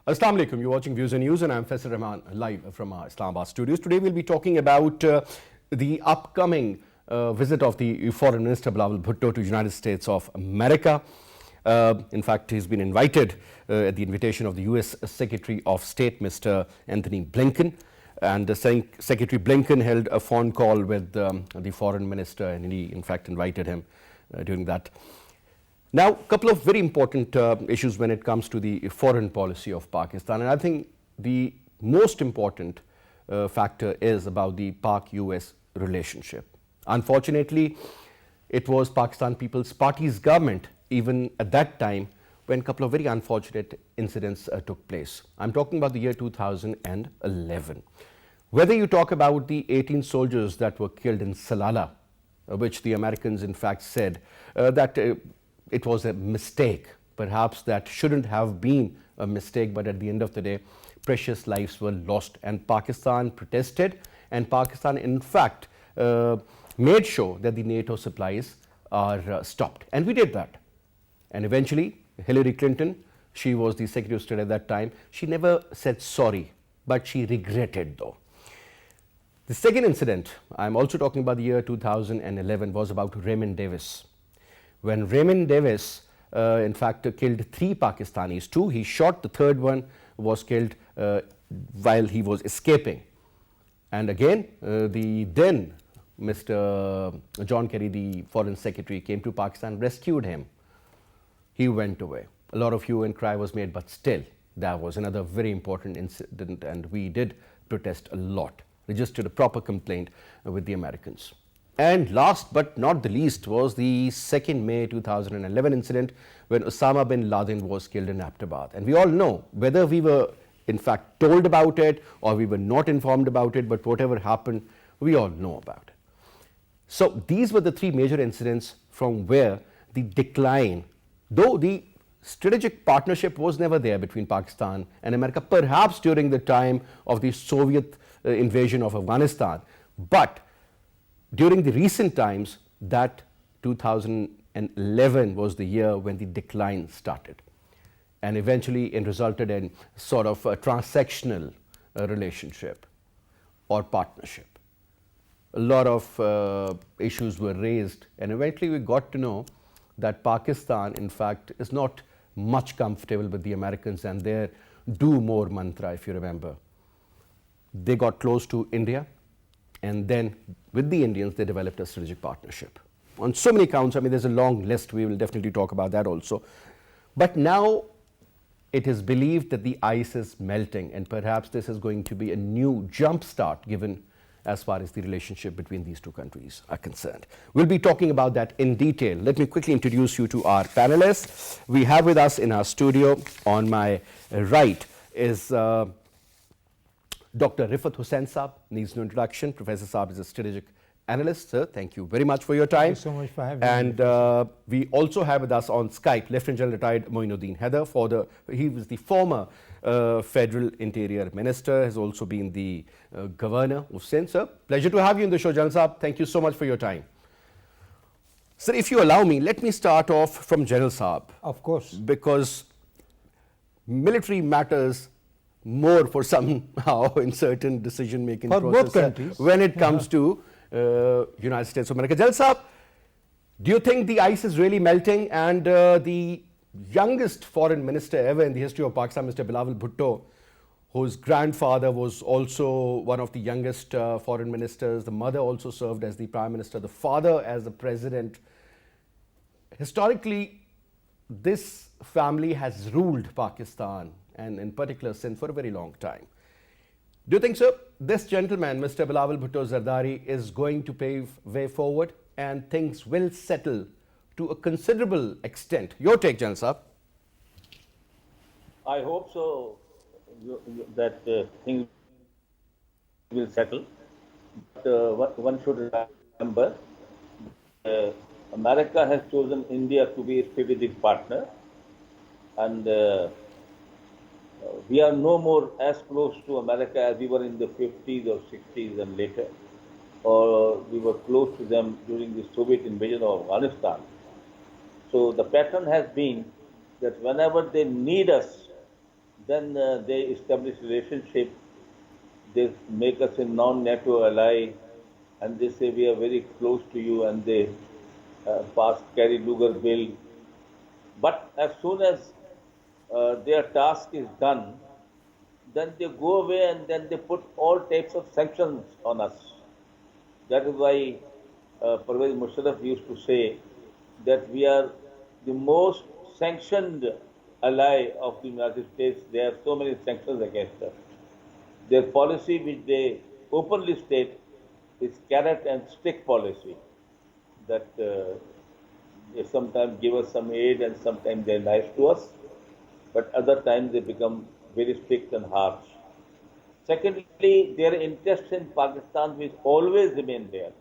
Assalamu alaikum. You're watching Views and News, and I'm Faisal Rehman live from our Islamabad studios. Today we'll be talking about the upcoming visit of the Foreign Minister Bilawal Bhutto to the United States of America. In fact, he's been invited at the invitation of the US Secretary of State, Mr. Anthony Blinken. And Secretary Blinken held a phone call with the Foreign Minister, and he in fact invited him during that. Now, a couple of very important issues when it comes to the foreign policy of Pakistan, and I think the most important factor is about the Pak-US relationship. Unfortunately, it was Pakistan People's Party's government, even at that time, when a couple of very unfortunate incidents took place. I'm talking about the year 2011. Whether you talk about the 18 soldiers that were killed in Salalah, which the Americans in fact said that it was a mistake. Perhaps that shouldn't have been a mistake, but at the end of the day, precious lives were lost, and Pakistan protested, and Pakistan in fact made sure that the NATO supplies are stopped, and we did that. And eventually, Hillary Clinton, she was the Secretary of State at that time, she never said sorry, but she regretted though. The second incident, I'm also talking about the year 2011, was about Rehman Davis. When Rehman Davis, in fact, killed 3 Pakistanis, 2 he shot, the third one was killed while he was escaping. And again, the then Mr. John Kerry, the Foreign Secretary, came to Pakistan, rescued him. He went away. A lot of hue and cry was made, but still, that was another very important incident, and we did protest a lot, registered a proper complaint with the Americans. And last but not the least was the 2nd May 2011 incident when Osama bin Laden was killed in Abbottabad. And we all know, whether we were in fact told about it or we were not informed about it, but whatever happened, we all know about it. So these were the 3 major incidents from where the decline, though the strategic partnership was never there between Pakistan and America, perhaps during the time of the Soviet invasion of Afghanistan, but during the recent times, that 2011 was the year when the decline started, and eventually it resulted in sort of a transactional relationship or partnership. A lot of issues were raised, and eventually we got to know that Pakistan in fact is not much comfortable with the Americans and their do more mantra, if you remember. They got close to India, and then with the Indians they developed a strategic partnership on so many counts. I mean, there's a long list, we will definitely talk about that also. But now it is believed that the ice is melting, and perhaps this is going to be a new jump start given as far as the relationship between these 2 countries are concerned. We'll be talking about that in detail. Let me quickly introduce you to our panelists. We have with us in our studio, on my right is Dr. Riffat Hussain Saab, needs no introduction. Professor Saab is a strategic analyst. Sir, thank you very much for your time. Thank you so much for having me. And we also have with us on Skype Lieutenant General retired Moinuddin Haider. He was the former Federal Interior Minister, has also been the Governor of Sindh. Sir, pleasure to have you in the show, General Saab. Thank you so much for your time. Sir, if you allow me, let me start off from General Saab. Of course. Because military matters more for somehow in certain decision-making process both countries when it comes to United States of America. General Saab, do you think the ice is really melting, and the youngest foreign minister ever in the history of Pakistan, Mr. Bilawal Bhutto, whose grandfather was also one of the youngest foreign ministers, the mother also served as the prime minister, the father as the president. Historically, this family has ruled Pakistan, and in particular Sindh, for a very long time. Do you think, sir, this gentleman, Mr. Bilawal Bhutto Zardari, is going to pave way forward and things will settle to a considerable extent? Your take, General Saab. I hope so, that things will settle. But one should remember, America has chosen India to be a strategic partner, and we are no more as close to America as we were in the 50s or 60s and later, or we were close to them during the Soviet invasion of Afghanistan. So the pattern has been that whenever they need us, Then they establish relationship. They make us a non-NATO ally, and they say we are very close to you, and they pass Kerry Lugar bill. But as soon as their task is done, then they go away and then they put all types of sanctions on us. That is why Pervez Musharraf used to say that we are the most sanctioned ally of the United States. There are so many sanctions against us. Their policy, which they openly state, is carrot and stick policy. That they sometimes give us some aid and sometimes they're nice to us, but other times they become very strict and harsh. Secondly, their interest in Pakistan will always remain there,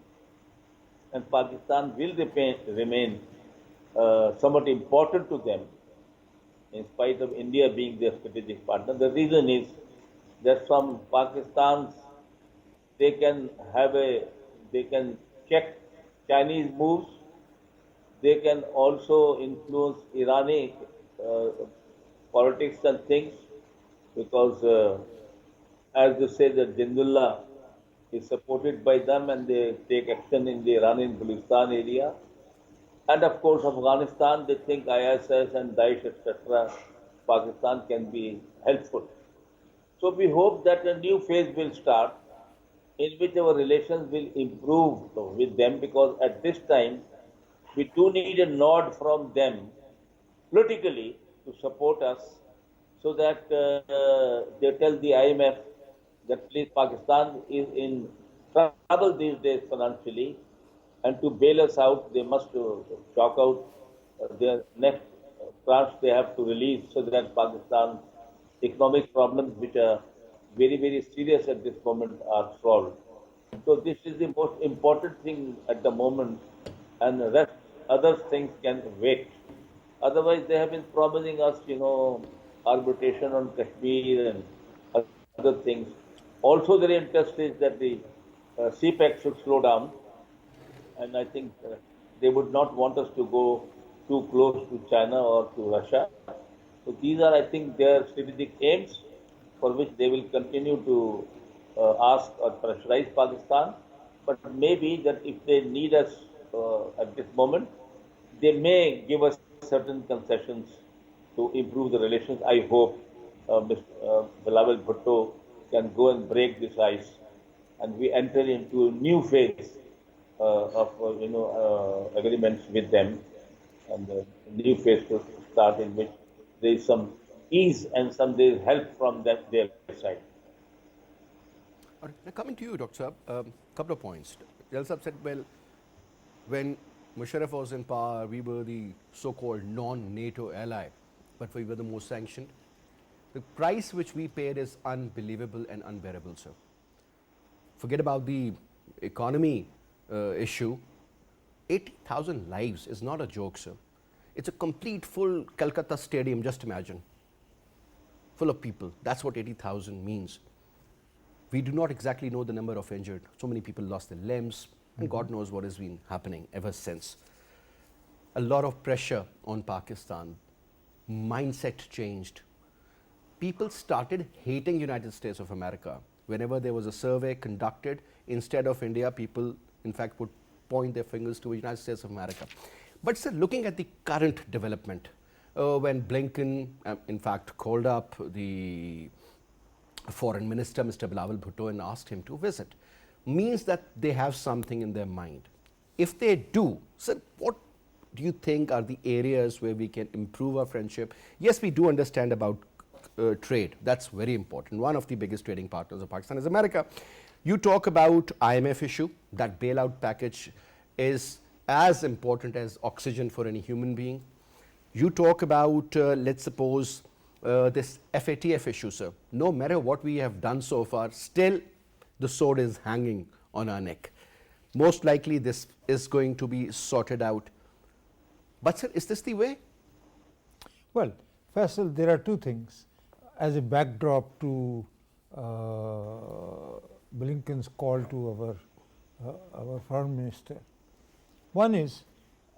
and Pakistan will remain somewhat important to them, in spite of India being their strategic partner. The reason is that from Pakistan's they can check Chinese moves. They can also influence Irani politics and things, because as they say that Jindullah is supported by them and they take action in the Iranian Gulistan area. And of course, Afghanistan, they think ISIS and Daesh, etc., Pakistan can be helpful. So we hope that a new phase will start in which our relations will improve with them, because at this time, we do need a nod from them politically to support us, so that they tell the IMF that please, Pakistan is in trouble these days financially, and to bail us out, they must chalk out their next tranche they have to release, so that Pakistan's economic problems, which are very, very serious at this moment, are solved. So this is the most important thing at the moment, and the rest, other things can wait. Otherwise, they have been promising us, arbitration on Kashmir and other things. Also, their interest is that the CPEC should slow down, and I think they would not want us to go too close to China or to Russia. So these are, I think, their strategic aims, for which they will continue to ask or pressurize Pakistan. But maybe that if they need us at this moment, they may give us certain concessions to improve the relations. I hope Mr. Bilawal Bhutto can go and break this ice, and we enter into a new phase of agreements with them, and a new phase to start, in which there is some ease and some there is help from their side. All right. Now coming to you, Dr. Saab, couple of points. Jal Saab said, well, when Musharraf was in power, we were the so-called non-NATO ally, but we were the most sanctioned. The price which we paid is unbelievable and unbearable, sir. Forget about the economy issue. 80,000 lives is not a joke, sir. It's a complete full Calcutta stadium, just imagine. Full of people. That's what 80,000 means. We do not exactly know the number of injured. So many people lost their limbs, and God knows what has been happening ever since. A lot of pressure on Pakistan. Mindset changed. People started hating United States of America. Whenever there was a survey conducted, instead of India, people in fact would point their fingers to the United States of America. But sir, looking at the current development, when Blinken in fact called up the foreign minister, Mr. Bilawal Bhutto, and asked him to visit, means that they have something in their mind. If they do, sir, what do you think are the areas where we can improve our friendship? Yes, we do understand about trade. That's very important. One of the biggest trading partners of Pakistan is America. You talk about IMF issue. That bailout package is as important as oxygen for any human being. You talk about, let's suppose, this FATF issue, sir. No matter what we have done so far, still the sword is hanging on our neck. Most likely this is going to be sorted out. But sir, is this the way? Well, Faisal, there are two things. As a backdrop to Blinken's call to our foreign minister. One is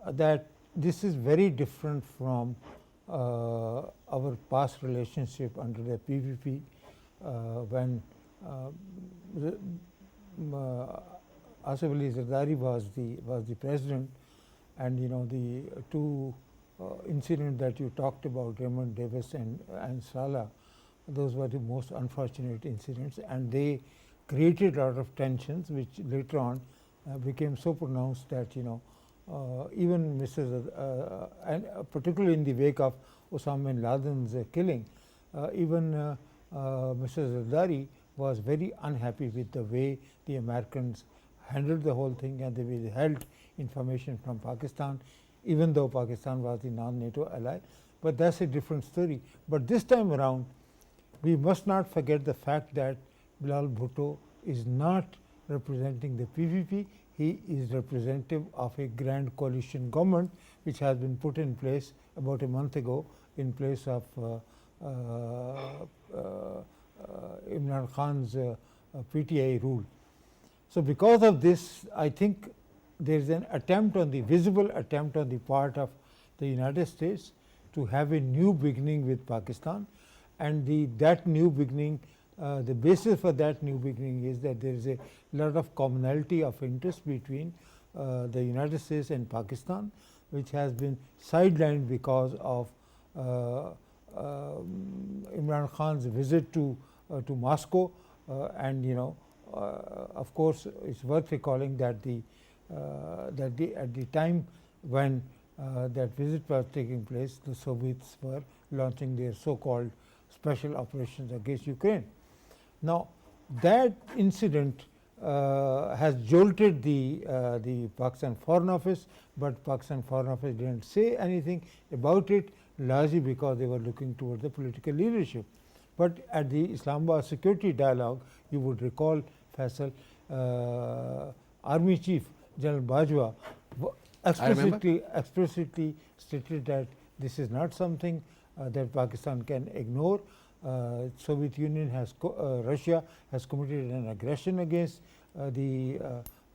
that this is very different from our past relationship under the PPP when Asif Ali Zardari was the president, and the two incidents that you talked about, Raymond Davis and Salah, those were the most unfortunate incidents, and they created a lot of tensions, which later on became so pronounced that even Mr. and particularly in the wake of Osama bin Laden's killing, even Mr. Zardari was very unhappy with the way the Americans handled the whole thing, and they withheld information from Pakistan, even though Pakistan was the non-NATO ally. But that's a different story. But this time around, we must not forget the fact that Bilal Bhutto is not representing the PPP. He is representative of a grand coalition government which has been put in place about a month ago in place of Imran Khan's PTI rule. So because of this, I think there is an attempt on the visible attempt on the part of the United States to have a new beginning with Pakistan, and that new beginning, the basis for that new beginning is that there is a lot of commonality of interest between the United States and Pakistan, which has been sidelined because of Imran Khan's visit to Moscow, and of course, it's worth recalling that at the time when that visit was taking place, the Soviets were launching their so-called special operations against Ukraine. Now, that incident has jolted the Pakistan Foreign Office, but Pakistan Foreign Office didn't say anything about it, largely because they were looking towards the political leadership. But at the Islamabad Security Dialogue, you would recall, Faisal, Army Chief General Bajwa explicitly stated that this is not something that Pakistan can ignore. Soviet Union Russia has committed an aggression against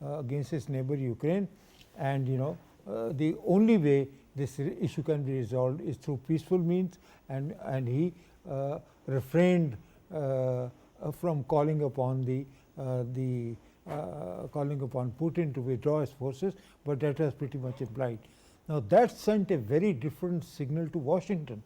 against its neighbor Ukraine, and the only way this issue can be resolved is through peaceful means, and he refrained from calling upon calling upon Putin to withdraw his forces, but that was pretty much implied. Now that sent a very different signal to Washington,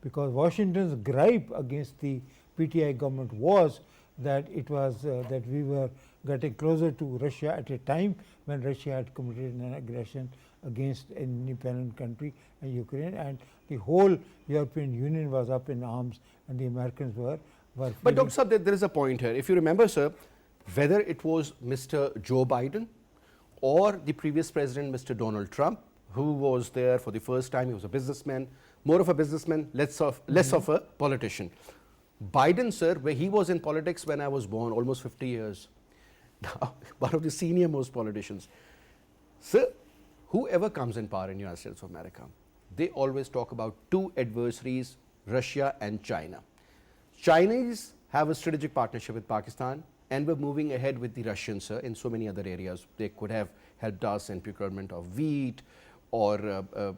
because Washington's gripe against the PTI government was that that we were getting closer to Russia at a time when Russia had committed an aggression against an independent country, Ukraine, and the whole European Union was up in arms, and the Americans were. But Dr. Saab, there is a point here. If you remember, sir, whether it was Mr. Joe Biden or the previous president, Mr. Donald Trump, who was there for the first time, he was a businessman, more of a businessman, less of a politician. Biden, sir, where he was in politics when I was born, almost 50 years. Now, one of the senior most politicians. Sir, whoever comes in power in the United States of America, they always talk about two adversaries, Russia and China. Chinese have a strategic partnership with Pakistan, and we're moving ahead with the Russians, sir, in so many other areas. They could have helped us in procurement of wheat, or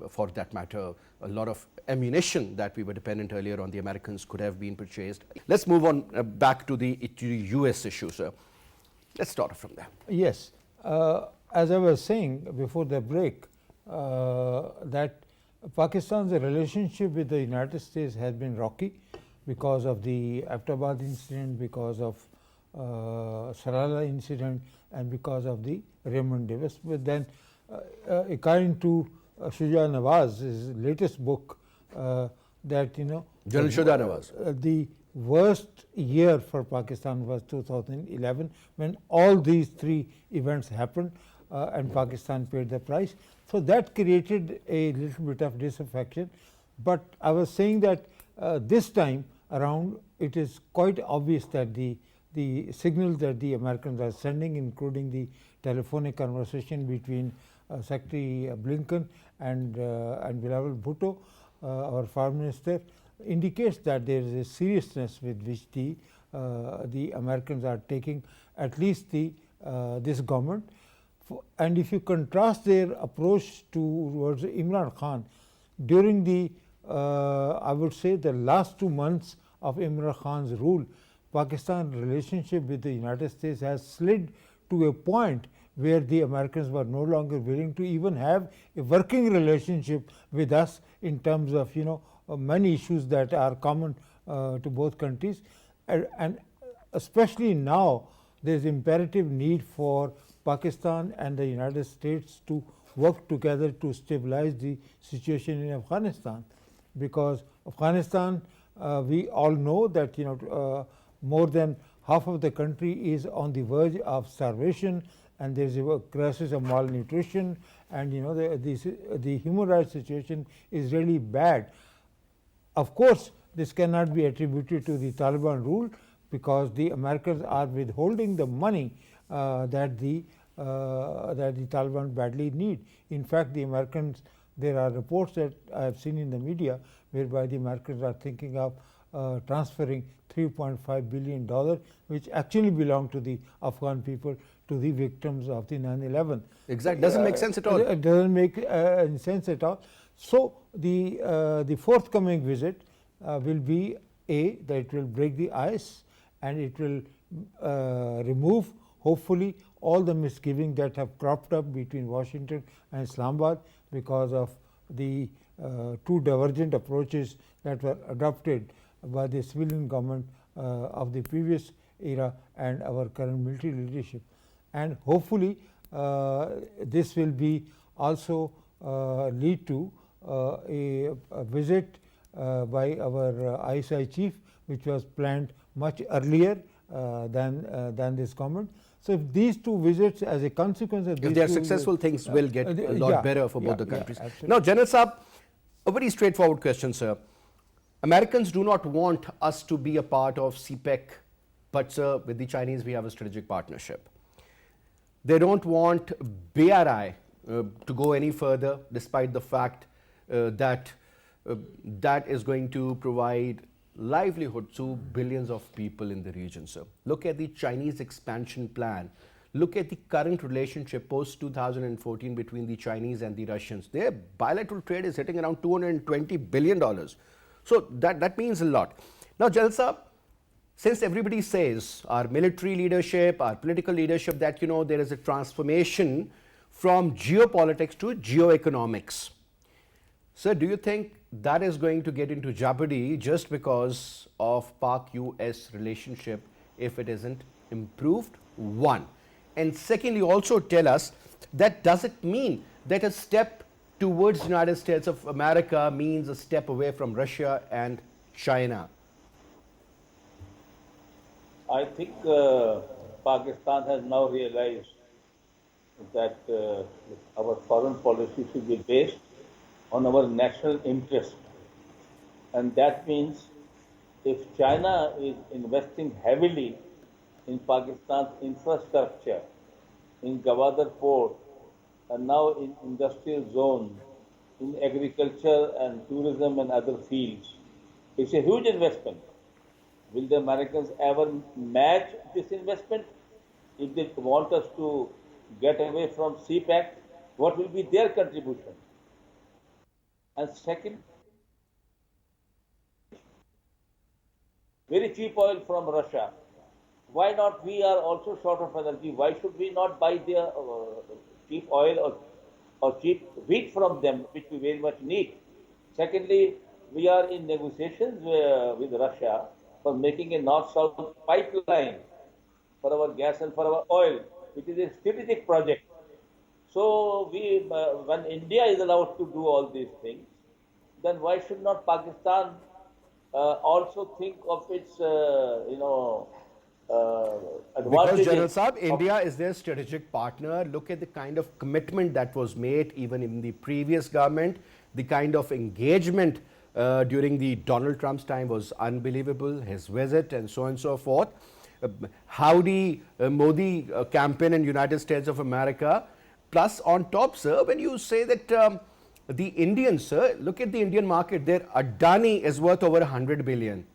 for that matter, a lot of ammunition that we were dependent earlier on the Americans could have been purchased. Let's move on back to the US issue, sir. Let's start from there. Yes. As I was saying before the break, that Pakistan's relationship with the United States has been rocky because of the Abbottabad incident, because of Sarala incident, and because of the Raymond Davis. But then, according to Shuja Nawaz's latest book, that General Shuja Nawaz, the worst year for Pakistan was 2011, when all these three events happened, and Pakistan paid the price. So that created a little bit of disaffection. But I was saying that this time around, it is quite obvious that the signals that the Americans are sending, including the telephonic conversation between Secretary Blinken and Bilal Bhutto, our foreign minister, indicates that there is a seriousness with which the Americans are taking at least this government. And if you contrast their approach towards Imran Khan during the I would say the last 2 months of Imran Khan's rule, Pakistan relationship with the United States has slid to a point where the Americans were no longer willing to even have a working relationship with us in terms of many issues that are common to both countries, and especially now there is imperative need for Pakistan and the United States to work together to stabilize the situation in Afghanistan, because Afghanistan, we all know that more than half of the country is on the verge of starvation, and there is a crisis of malnutrition, and the human rights situation is really bad. Of course, this cannot be attributed to the Taliban rule, because the Americans are withholding the money that the Taliban badly need. In fact, the Americans, there are reports that I have seen in the media whereby the Americans are thinking of transferring $3.5 billion, which actually belong to the Afghan people, to the victims of the 9/11. Exactly, doesn't make sense at all. It doesn't make any sense at all. So the forthcoming visit will be that it will break the ice, and it will remove, hopefully, all the misgivings that have cropped up between Washington and Islamabad because of the two divergent approaches that were adopted by the civilian government of the previous era and our current military leadership. And hopefully this will be also lead to a visit by our ISI chief, which was planned much earlier than this government. So if these two visits, as a consequence of these if they are successful, things will get a lot better for both the countries. Absolutely. Now, General Saab, a very straightforward question, sir. Americans do not want us to be a part of CPEC, but sir, with the Chinese we have a strategic partnership. They don't want BRI to go any further, despite the fact that that is going to provide livelihood to billions of people in the region, sir. Look at the Chinese expansion plan. Look at the current relationship post 2014 between the Chinese and the Russians. Their bilateral trade is hitting around $220 billion. So that means a lot. Now, General Saab, since everybody says, our military leadership, our political leadership, that there is a transformation from geopolitics to geoeconomics. Sir, do you think that is going to get into jeopardy just because of Pak-US relationship if it isn't improved? One. And secondly, also tell us that does it mean that a step towards the United States of America means a step away from Russia and China? I think Pakistan has now realized that our foreign policy should be based on our national interest. And that means if China is investing heavily in Pakistan's infrastructure, in Gwadar port, and now in industrial zone, in agriculture and tourism and other fields, it's a huge investment. Will the Americans ever match this investment? If they want us to get away from CPEC, what will be their contribution? And second, very cheap oil from Russia. Why not? We are also short of energy. Why should we not buy their cheap oil or cheap wheat from them, which we very much need? Secondly, we are in negotiations with Russia for making a north-south pipeline for our gas and for our oil, which is a strategic project. So when India is allowed to do all these things, then why should not Pakistan also think of its, advantages? Because, General Saab, India is their strategic partner. Look at the kind of commitment that was made even in the previous government. The kind of engagement during the Donald Trump's time was unbelievable, his visit and so on and so forth. How the Modi campaign in United States of America. Plus on top, sir, when you say that the Indians, sir, look at the Indian market. Their Adani is worth over 100 billion.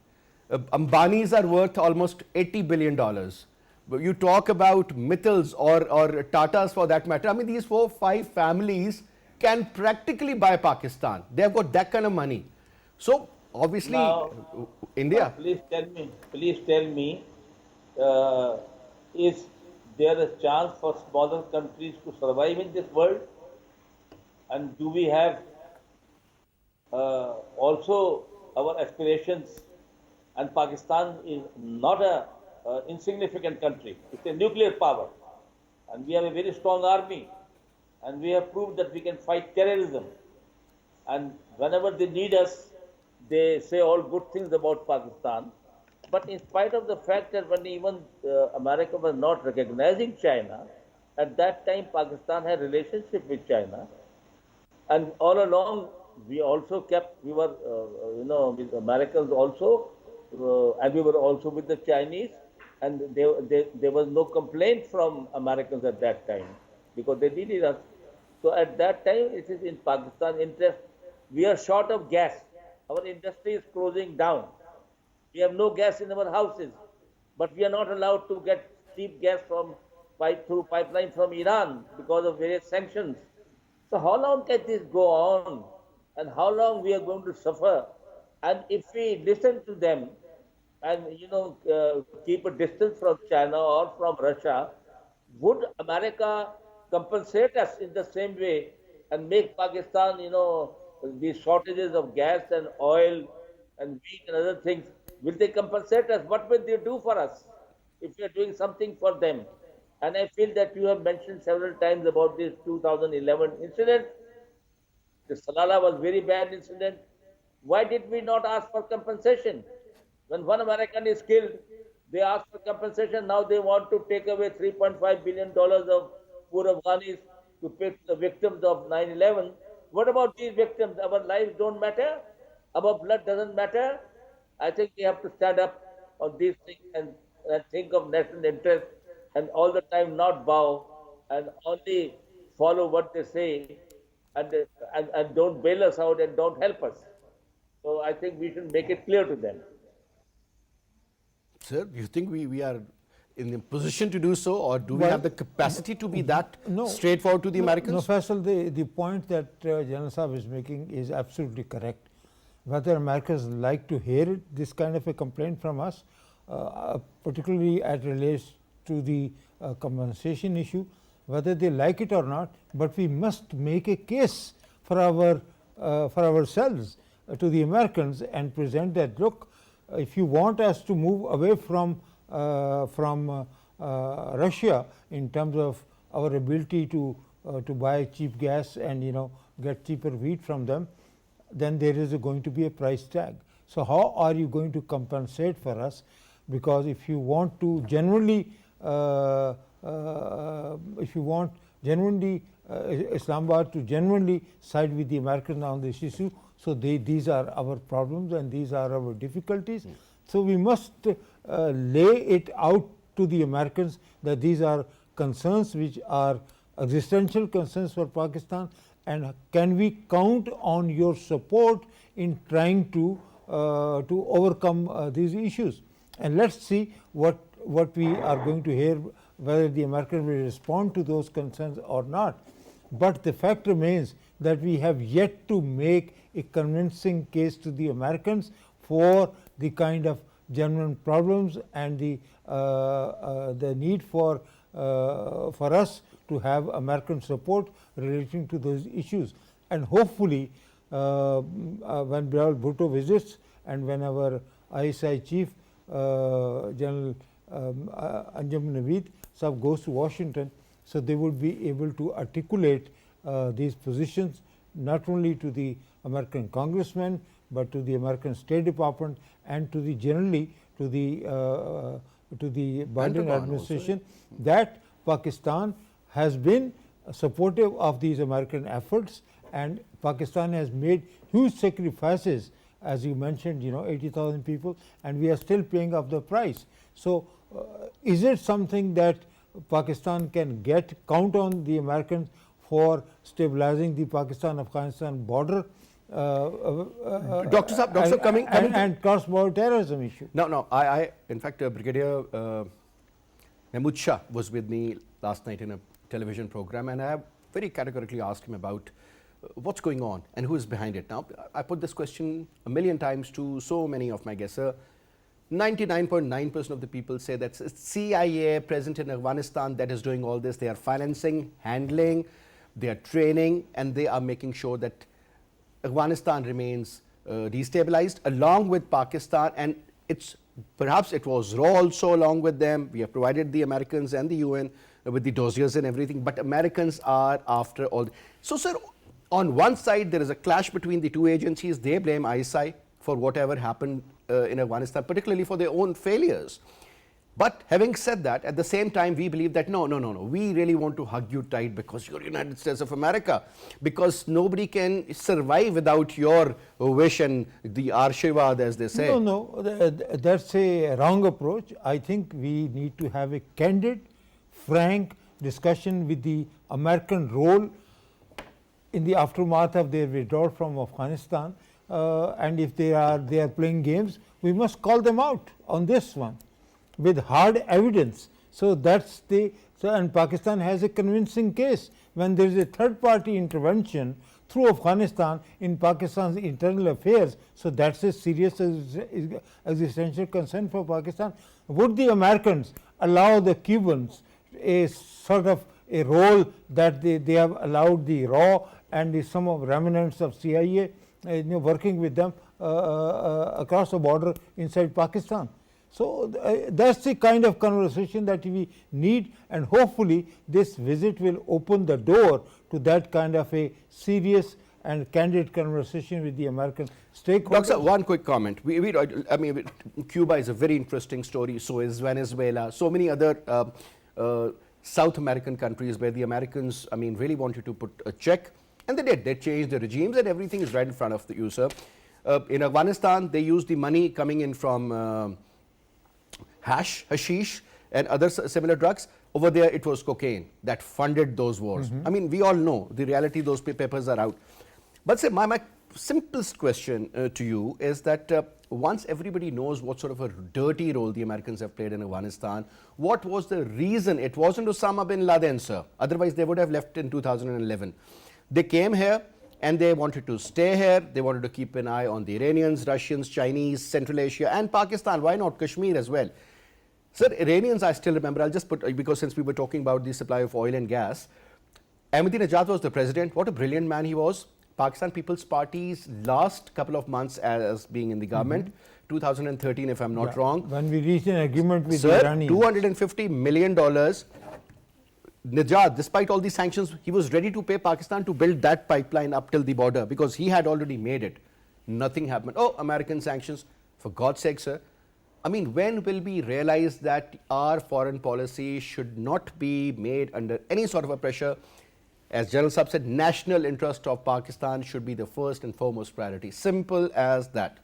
Ambanis are worth almost $80 billion. You talk about Mittals or Tatas for that matter. I mean, these 4 or 5 families can practically buy Pakistan. They have got that kind of money. So obviously, Now, India. please tell me, uh, is there a chance for smaller countries to survive in this world? And do we have also our aspirations? And Pakistan is not a insignificant country. It's a nuclear power, and we have a very strong army, and we have proved that we can fight terrorism. And whenever they need us, they say all good things about Pakistan. But in spite of the fact that when even America was not recognizing China, at that time Pakistan had relationship with China, and all along we also kept, we were, with Americans also, and we were also with the Chinese, and there was no complaint from Americans at that time because they needed us. So at that time, it is in Pakistan interest. We are short of gas. Our industry is closing down. We have no gas in our houses, but we are not allowed to get cheap gas through pipeline from Iran because of various sanctions. So how long can this go on, and how long we are going to suffer? And if we listen to them and keep a distance from China or from Russia, would America compensate us in the same way and make Pakistan, these shortages of gas and oil and wheat and other things, will they compensate us? What will they do for us if we are doing something for them? And I feel that you have mentioned several times about this 2011 incident. The Salala was very bad incident. Why did we not ask for compensation? When one American is killed, they ask for compensation. Now they want to take away $3.5 billion of poor Afghanis to pay the victims of 9/11. What about these victims? Our lives don't matter? Our blood doesn't matter? I think we have to stand up on these things and think of national interest and all the time not bow and only follow what they say and don't bail us out and don't help us. So I think we should make it clear to them. Sir, you think we are in the position to do so, or do we have the capacity to be that straightforward to the Americans? No, Faisal, the point that General Saab is making is absolutely correct. Whether Americans like to hear this kind of a complaint from us, particularly as relates to the compensation issue, whether they like it or not, but we must make a case for ourselves to the Americans and present that, look, if you want us to move away from Russia in terms of our ability to buy cheap gas and get cheaper wheat from them, then there is going to be a price tag. So how are you going to compensate for us? Because if you want to genuinely, Islamabad to genuinely side with the Americans on this issue, so these are our problems and these are our difficulties. So we must lay it out to the Americans that these are concerns which are existential concerns for Pakistan, and can we count on your support in trying to overcome these issues? And let's see what we are going to hear, whether the Americans will respond to those concerns or not. But the fact remains that we have yet to make a convincing case to the Americans for the kind of genuine problems and the need for us to have American support relating to those issues. And hopefully, when Bilal Bhutto visits and when our ISI chief, General Anjum Naveed Sahab goes to Washington, so they would be able to articulate these positions not only to the American congressmen, but to the American State Department and to the generally to the Biden administration, that Pakistan has been supportive of these American efforts, and Pakistan has made huge sacrifices, as you mentioned, 80,000 people, and we are still paying up the price. So is it something that Pakistan can count on the Americans for stabilizing the Pakistan-Afghanistan border? Dr. Saab, coming and cross-border terrorism issue. No, I in fact, Brigadier Mahmood Shah was with me last night in a television program, and I have very categorically asked him about what's going on and who is behind it? Now, I put this question a million times to so many of my guests. 99.9% of the people say that it's CIA present in Afghanistan that is doing all this. They are financing, handling, they are training, and they are making sure that Afghanistan remains destabilized along with Pakistan. And it's perhaps it was raw also along with them. We have provided the Americans and the UN with the dossiers and everything, but Americans are after all. So, sir, on one side, there is a clash between the two agencies. They blame ISI for whatever happened in Afghanistan, particularly for their own failures. But having said that, at the same time, we believe that no, we really want to hug you tight because you're United States of America, because nobody can survive without your wish and the Arshirwad, as they say. No, that's a wrong approach. I think we need to have a candid, frank discussion with the American role in the aftermath of their withdrawal from Afghanistan. And if they are playing games, we must call them out on this one with hard evidence. So that's and Pakistan has a convincing case when there is a third party intervention through Afghanistan in Pakistan's internal affairs. So that's a serious existential concern for Pakistan. Would the Americans allow the Cubans a sort of a role that they have allowed the RAW and some of remnants of CIA working with them across the border inside Pakistan? So that's the kind of conversation that we need, and hopefully this visit will open the door to that kind of a serious and candid conversation with the American stakeholders. Doctor, one quick comment. I mean, Cuba is a very interesting story. So is Venezuela. So many other South American countries where the Americans, I mean, really wanted to put a check, and they did. They changed the regimes, and everything is right in front of you, sir. In Afghanistan, they used the money coming in from hashish, and other similar drugs. Over there, it was cocaine that funded those wars. I mean, we all know the reality, those papers are out. But sir, my simplest question to you is that once everybody knows what sort of a dirty role the Americans have played in Afghanistan, what was the reason? It wasn't Osama bin Laden, sir. Otherwise, they would have left in 2011. They came here and they wanted to stay here. They wanted to keep an eye on the Iranians, Russians, Chinese, Central Asia, and Pakistan. Why not Kashmir as well? Sir, Iranians, I still remember, I'll just put, because since we were talking about the supply of oil and gas, Ahmadinejad was the president. What a brilliant man he was. Pakistan People's Party's last couple of months as being in the government, 2013 if I'm not wrong. When we reached an agreement with Sir, Durrani. $250 million. Nejad, despite all these sanctions, he was ready to pay Pakistan to build that pipeline up till the border because he had already made it. Nothing happened. Oh, American sanctions. For God's sake, sir. I mean, when will we realize that our foreign policy should not be made under any sort of a pressure? As General Saab said, national interest of Pakistan should be the first and foremost priority. Simple as that.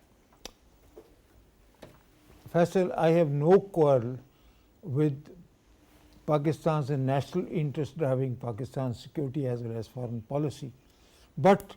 Faisal, I have no quarrel with Pakistan's national interest driving Pakistan's security as well as foreign policy. But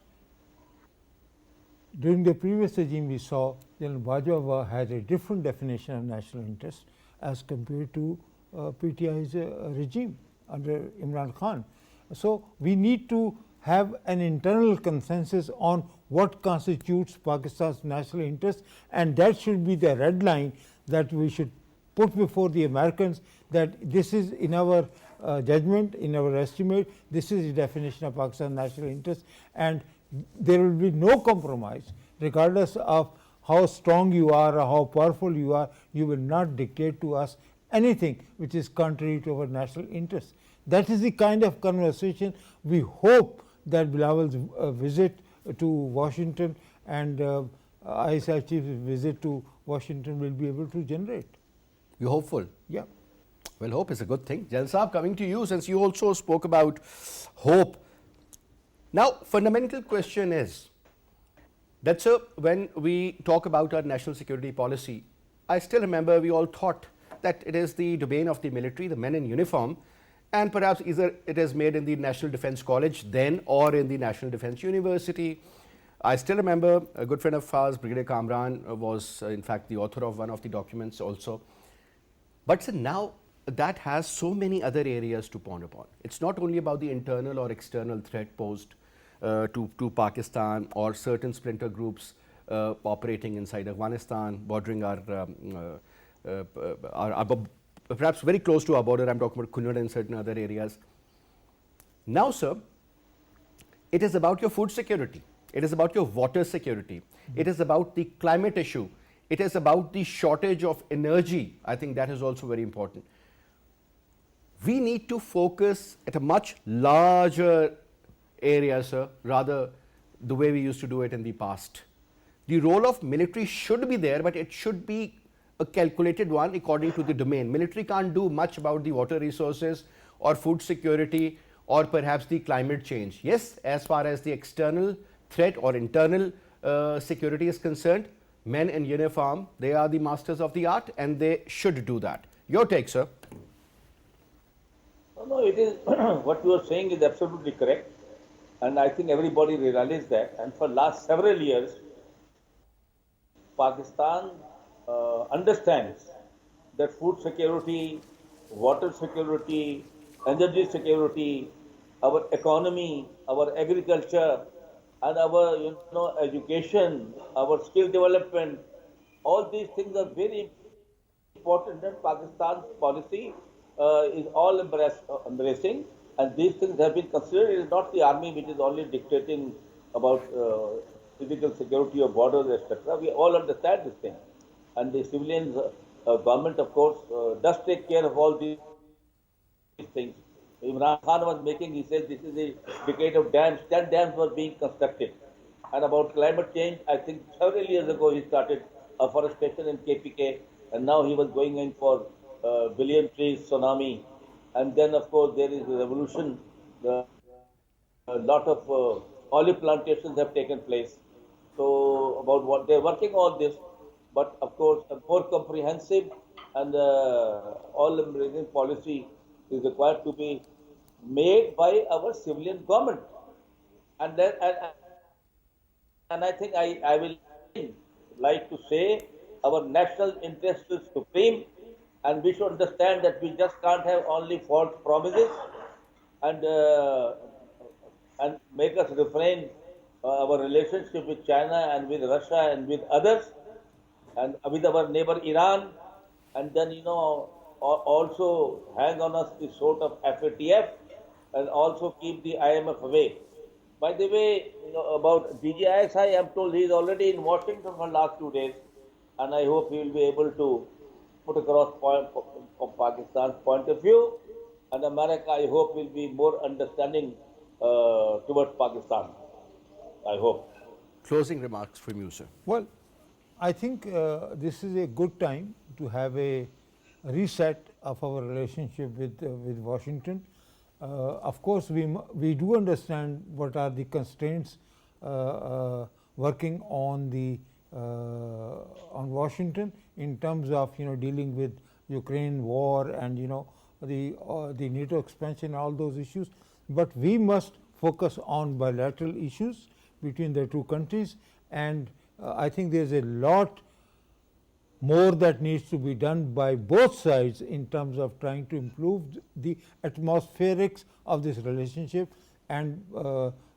during the previous regime, we saw General Bajwa had a different definition of national interest as compared to PTI's regime under Imran Khan. So we need to have an internal consensus on what constitutes Pakistan's national interest, and that should be the red line that we should put before the Americans, that this is in our judgment, in our estimate, this is the definition of Pakistan's national interest, and there will be no compromise regardless of how strong you are or how powerful you are. You will not dictate to us anything which is contrary to our national interest. That is the kind of conversation we hope that Bilal's visit to Washington and ISI chief's visit to Washington will be able to generate. You're hopeful? Yeah. Well, hope is a good thing. General Saab, coming to you, since you also spoke about hope. Now, fundamental question is that, sir, when we talk about our national security policy, I still remember we all thought that it is the domain of the military, the men in uniform, and perhaps either it is made in the National Defence College then or in the National Defence University. I still remember a good friend of ours, Brigadier Kamran, was in fact the author of one of the documents also. But sir, now that has so many other areas to ponder upon. It's not only about the internal or external threat posed to Pakistan, or certain splinter groups operating inside Afghanistan, bordering perhaps very close to our border. I'm talking about Kunnad and certain other areas. Now, sir, it is about your food security. It is about your water security. It is about the climate issue. It is about the shortage of energy. I think that is also very important. We need to focus at a much larger area, sir, rather the way we used to do it in the past. The role of military should be there, but it should be a calculated one according to the domain. Military can't do much about the water resources or food security or perhaps the climate change. Yes, as far as the external threat or internal security is concerned, men in uniform, they are the masters of the art and they should do that. Your take, sir? No, it is what you are saying is absolutely correct, and I think everybody realizes that. And for last several years, Pakistan understands that food security, water security, energy security, our economy, our agriculture, and our education, our skill development, all these things are very important, and Pakistan's policy is all embracing, and these things have been considered. It is not the army which is only dictating about physical security of borders, etc. We all understand this thing, and the civilian government, of course, does take care of all these things. Imran Khan was making, he said, this is a decade of dams. 10 dams were being constructed. And about climate change, I think several years ago he started afforestation in KPK, and now he was going in for billion trees tsunami. And then, of course, there is a revolution. A lot of olive plantations have taken place. So, about what they're working on this, but of course, a more comprehensive and all-embracing policy is required to be made by our civilian government. And then, and I think I will like to say our national interest is supreme, and we should understand that we just can't have only false promises and make us refrain our relationship with China and with Russia and with others and with our neighbor Iran, and then also hang on us the sort of FATF and also keep the IMF away. By the way, about DGISI, I'm told he's already in Washington for the last 2 days, and I hope he will be able to put across from Pakistan's point of view, and America, I hope, will be more understanding towards Pakistan. I hope. Closing remarks from you, sir. Well, I think this is a good time to have a reset of our relationship with Washington. Of course, we do understand what are the constraints working on Washington in terms of dealing with Ukraine war and the NATO expansion, all those issues. But we must focus on bilateral issues between the two countries, and I think there is a lot more that needs to be done by both sides in terms of trying to improve the atmospherics of this relationship. And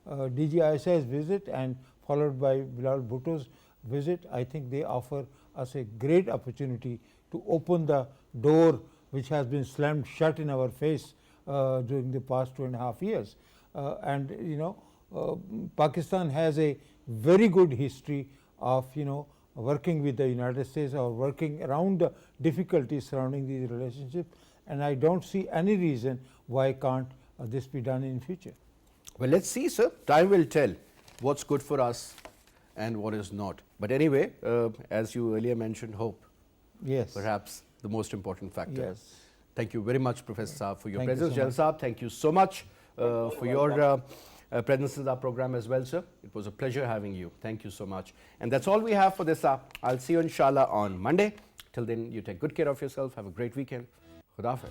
DGISI's visit and followed by Bilal Bhutto's visit, I think they offer us a great opportunity to open the door which has been slammed shut in our face during the past 2.5 years. Pakistan has a very good history of working with the United States or working around the difficulties surrounding these relationships, and I don't see any reason why can't this be done in future. Well, let's see, sir. Time will tell what's good for us and what is not. But anyway, as you earlier mentioned, hope. Yes. Perhaps the most important factor. Yes. Thank you very much, Professor Saab, for your Thank you presence. so much. Jalal Saab, thank you so much for your presence in our program as well, sir. It was a pleasure having you. Thank you so much. And that's all we have for this hour. I'll see you inshallah on Monday. Till then, you take good care of yourself. Have a great weekend. Khuda Hafiz.